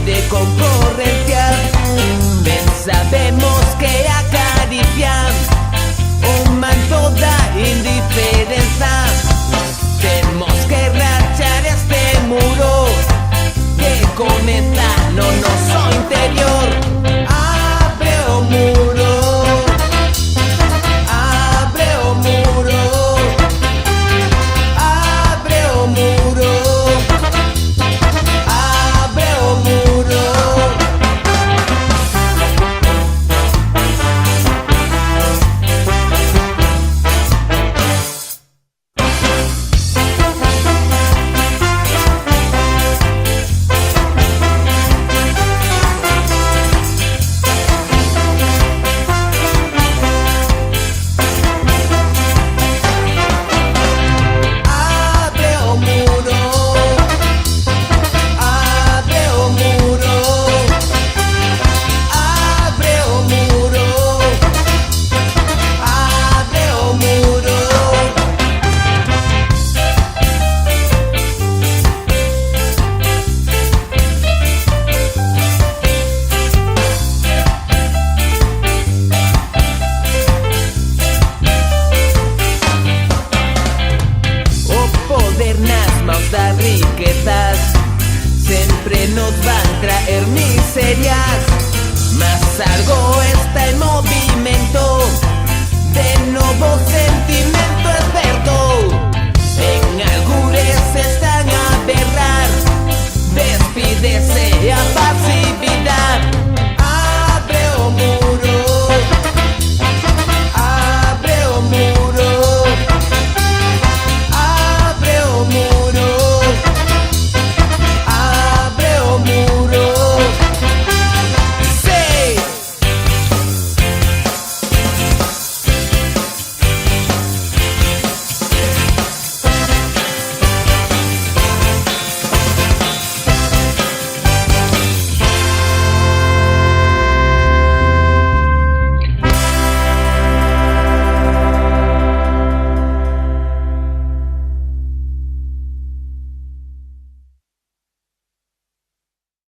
de concurrencia. Ben sabemos que acarician un manto de indiferencia. Tenemos que rachar este muro que conecta no nuestro interior. Abre o muro, abre o muro, abre o muro, abre o muro. Las riquezas siempre nos van a traer miserias, mas algo está en movimiento, de nuevo sentimiento experto. En algures están a berrar, despídese a